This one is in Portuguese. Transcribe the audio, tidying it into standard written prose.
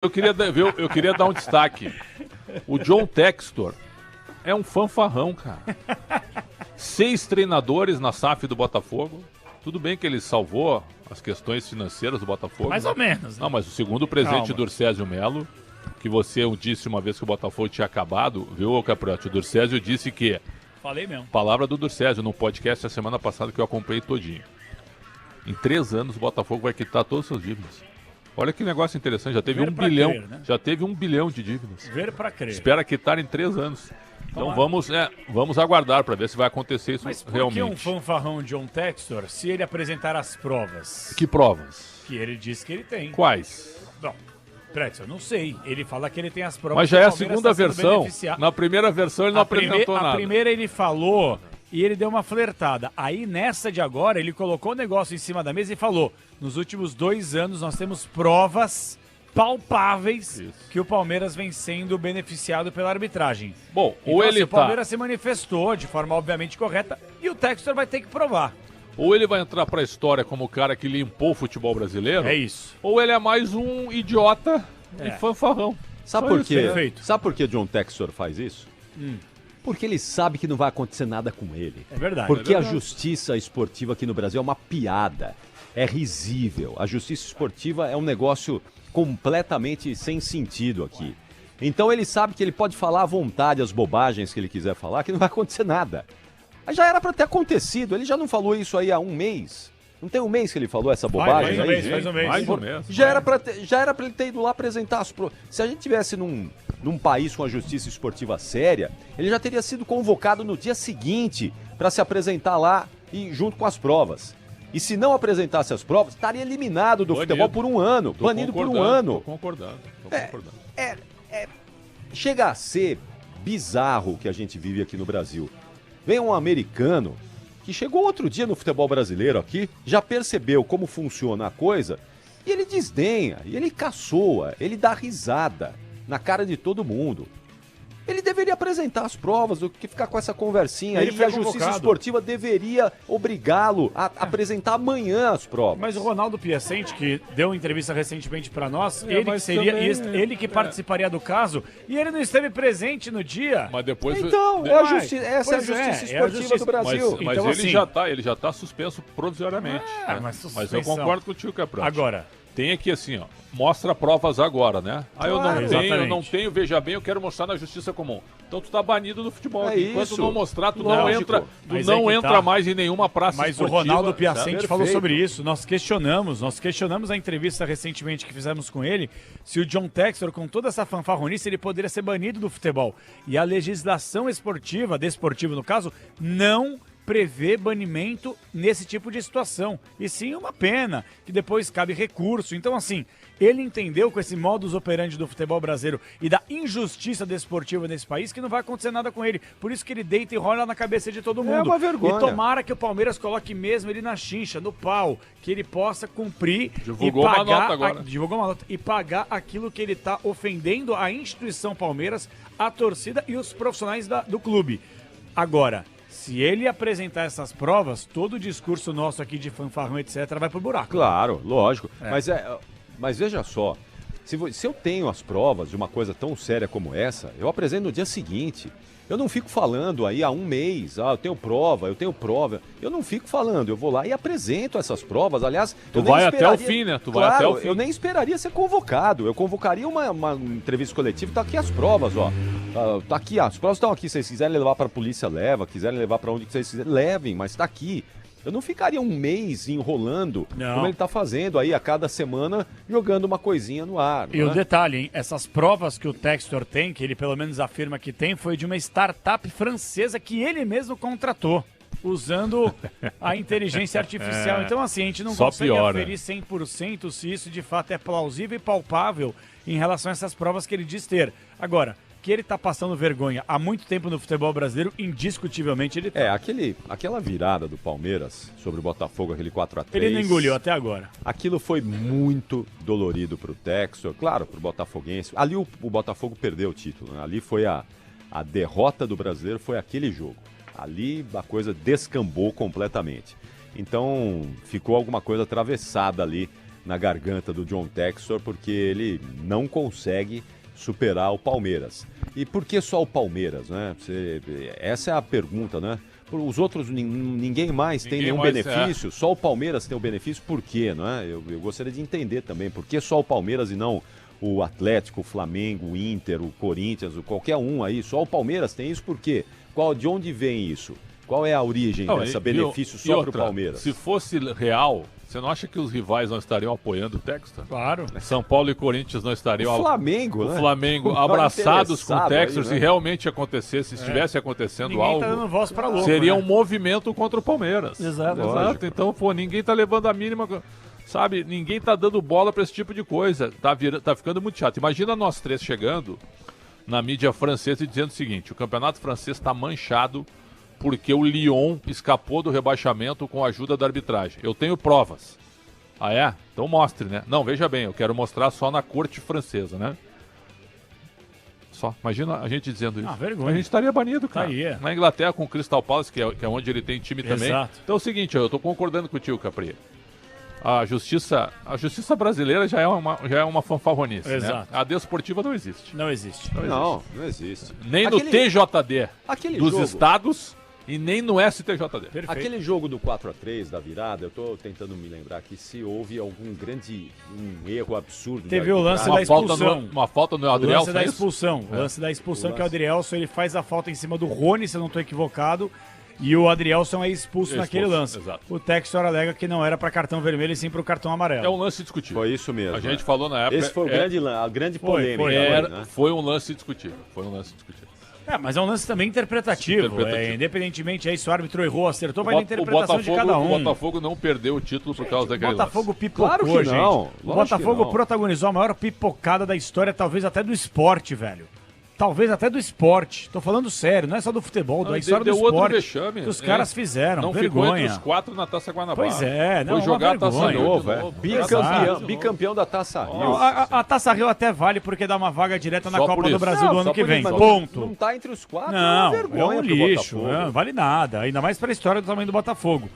eu queria dar um destaque. O John Textor é um fanfarrão, cara. 6 treinadores na SAF do Botafogo. Tudo bem que ele salvou as questões financeiras do Botafogo. Mais ou menos. Não, mas o segundo presidente do Durcésio Melo, que você disse uma vez que o Botafogo tinha acabado, viu, Capriotti? O Durcésio disse que... Falei mesmo. Palavra do Durcésio no podcast a semana passada que eu acompanhei todinho. Em 3 anos o Botafogo vai quitar todas as suas dívidas. Olha que negócio interessante, já teve 1 bilhão, crer, né? Já teve 1 bilhão de dívidas. Ver pra crer. Espera quitar em 3 anos. Então vamos aguardar para ver se vai acontecer isso realmente. Mas por que um fanfarrão John Textor se ele apresentar as provas? Que provas? Que ele disse que ele tem. Quais? Bom, Pretzel, não sei. Ele fala que ele tem as provas. Mas já é a segunda versão. Na primeira versão ele não apresentou nada. A primeira ele falou e ele deu uma flertada. Aí nessa de agora ele colocou o negócio em cima da mesa e falou: nos últimos 2 anos nós temos provas palpáveis que o Palmeiras vem sendo beneficiado pela arbitragem. Bom, então, ou ele o Palmeiras se manifestou de forma obviamente correta e o Textor vai ter que provar. Ou ele vai entrar pra história como o cara que limpou o futebol brasileiro. É isso. Ou ele é mais um idiota e fanfarrão. Sabe por quê? Sabe por que John Textor faz isso? Porque ele sabe que não vai acontecer nada com ele. É verdade. Porque a justiça esportiva aqui no Brasil é uma piada. É risível. A justiça esportiva é um negócio completamente sem sentido aqui. Então ele sabe que ele pode falar à vontade as bobagens que ele quiser falar, que não vai acontecer nada. Mas já era pra ter acontecido, ele já não falou isso aí há 1 mês. Não tem 1 mês que ele falou essa bobagem? Mais um mês. Já era pra ele ter ido lá apresentar as provas. Se a gente tivesse num país com a justiça esportiva séria, ele já teria sido convocado no dia seguinte para se apresentar lá e junto com as provas. E se não apresentasse as provas, estaria eliminado do futebol por 1 ano. Banido por 1 ano. Tô concordando. Chega a ser bizarro o que a gente vive aqui no Brasil. Vem um americano que chegou outro dia no futebol brasileiro aqui, já percebeu como funciona a coisa, e ele desdenha, e ele caçoa, ele dá risada na cara de todo mundo. Ele deveria apresentar as provas do que ficar com essa conversinha aí, e a justiça esportiva deveria obrigá-lo a apresentar amanhã as provas. Mas o Ronaldo Piacente, que deu uma entrevista recentemente para nós, ele que participaria do caso, e ele não esteve presente no dia. Mas depois... Então, essa é a justiça esportiva do Brasil. Mas então, ele já tá suspenso provisoriamente. Mas eu concordo com o tio Caprat. Agora... Tem aqui assim, ó, mostra provas agora, né? Eu não tenho, veja bem, eu quero mostrar na justiça comum. Então tu tá banido do futebol. Enquanto tu não mostrar, tu não entra mais em nenhuma praça Mas esportiva. o Ronaldo Piacente falou sobre isso. Nós questionamos a entrevista recentemente que fizemos com ele, se o John Textor, com toda essa fanfarronice, ele poderia ser banido do futebol. E a legislação esportiva, desportiva no caso, não prevê banimento nesse tipo de situação. E sim uma pena, que depois cabe recurso. Então, assim, ele entendeu com esse modus operandi do futebol brasileiro e da injustiça desportiva nesse país que não vai acontecer nada com ele. Por isso que ele deita e rola na cabeça de todo mundo. É uma vergonha. E tomara que o Palmeiras coloque mesmo ele na chincha, no pau, que ele possa cumprir Divulgou e pagar uma nota agora. Divulgou uma nota e pagar aquilo que ele está ofendendo a instituição Palmeiras, a torcida e os profissionais do clube. Agora, se ele apresentar essas provas, todo o discurso nosso aqui de fanfarrão, etc., vai pro buraco. Claro, lógico. Mas veja só, se eu tenho as provas de uma coisa tão séria como essa, eu apresento no dia seguinte. Eu não fico falando aí há 1 mês, eu tenho prova. Eu não fico falando, eu vou lá e apresento essas provas. Aliás, tu vai até o fim, né? Vai até o fim. Eu nem esperaria ser convocado. Eu convocaria uma entrevista coletiva, tá aqui as provas, ó. Tá aqui, as provas estão aqui. Se vocês quiserem levar para a polícia, leva. Quiserem levar para onde vocês quiserem, levem, mas tá aqui. Eu não ficaria 1 mês enrolando, como ele tá fazendo aí a cada semana, jogando uma coisinha no ar. E o detalhe, hein? Essas provas que o Textor tem, que ele pelo menos afirma que tem, foi de uma startup francesa que ele mesmo contratou, usando a inteligência artificial. Então, assim, a gente não consegue aferir 100% se isso de fato é plausível e palpável em relação a essas provas que ele diz ter. Agora, que ele tá passando vergonha há muito tempo no futebol brasileiro, indiscutivelmente ele tá. Aquela virada do Palmeiras sobre o Botafogo, aquele 4-3. Ele não engoliu até agora. Aquilo foi muito dolorido pro Textor, claro, pro botafoguense. Ali o Botafogo perdeu o título, né? Ali foi a derrota do brasileiro, foi aquele jogo. Ali a coisa descambou completamente. Então ficou alguma coisa atravessada ali na garganta do John Textor, porque ele não consegue superar o Palmeiras. E por que só o Palmeiras, né? Essa é a pergunta, né? Os outros, ninguém mais tem nenhum benefício, só o Palmeiras tem o benefício, por quê, não é? Eu gostaria de entender também, por que só o Palmeiras e não o Atlético, o Flamengo, o Inter, o Corinthians, qualquer um aí, só o Palmeiras tem isso, por quê? De onde vem isso? Qual é a origem desse benefício só para o Palmeiras? Se fosse real, você não acha que os rivais não estariam apoiando o Textor? Claro. São Paulo e Corinthians não estariam... O Flamengo, né? O Flamengo abraçados com o Textor, se realmente acontecesse, se estivesse acontecendo ninguém algo... Tá dando voz pra louco, seria né? um movimento contra o Palmeiras. Exato. Então, ninguém tá levando a mínima... Sabe, ninguém tá dando bola para esse tipo de coisa. Tá ficando muito chato. Imagina nós três chegando na mídia francesa e dizendo o seguinte: o campeonato francês está manchado porque o Lyon escapou do rebaixamento com a ajuda da arbitragem. Eu tenho provas. Ah, é? Então mostre, né? Não, veja bem, eu quero mostrar só na corte francesa, né? Só. Imagina a gente dizendo isso. Vergonha. A gente estaria banido, cara. Na Inglaterra, com o Crystal Palace, que é onde ele tem time também. Exato. Então é o seguinte, eu tô concordando contigo, Capri. A justiça brasileira já é uma fanfarronice. Exato. Né? A desportiva não existe. Não existe. Não existe. Nem no TJD dos jogo... estados e nem no STJD. Perfeito. Aquele jogo do 4-3 da virada, eu tô tentando me lembrar aqui se houve algum erro absurdo. Teve o lance da expulsão. Uma falta no Adrielson. O lance da expulsão. O lance da expulsão que o Adrielson ele faz a falta em cima do Rony, se eu não estou equivocado. E o Adrielson é expulso naquele lance. Exato. O Textor alega que não era para cartão vermelho e sim para o cartão amarelo. É um lance discutível. Foi isso mesmo. A gente falou na época. Esse foi a grande polêmica. Foi um lance discutível. Mas é um lance também interpretativo. Independentemente aí se o árbitro errou, acertou, vai na interpretação de cada um. O Botafogo não perdeu o título por causa daquele lance. O Botafogo pipocou, claro que gente. não. O Botafogo protagonizou a maior pipocada da história, talvez até do esporte, velho. Talvez até do esporte. Tô falando sério, não é só do futebol, da história do esporte. Vexame, que os caras fizeram, não vergonha. Ficou entre os 4 na Taça Guanabara. Pois é, não, foi jogar a Taça Rio. Bicampeão da Taça Rio. A Taça Rio até vale porque dá uma vaga direta na só Copa do Brasil do ano que vem. Mas Ponto. Não tá entre os 4, não, é uma vergonha é um lixo, não vale nada. Ainda mais pra história do tamanho do Botafogo.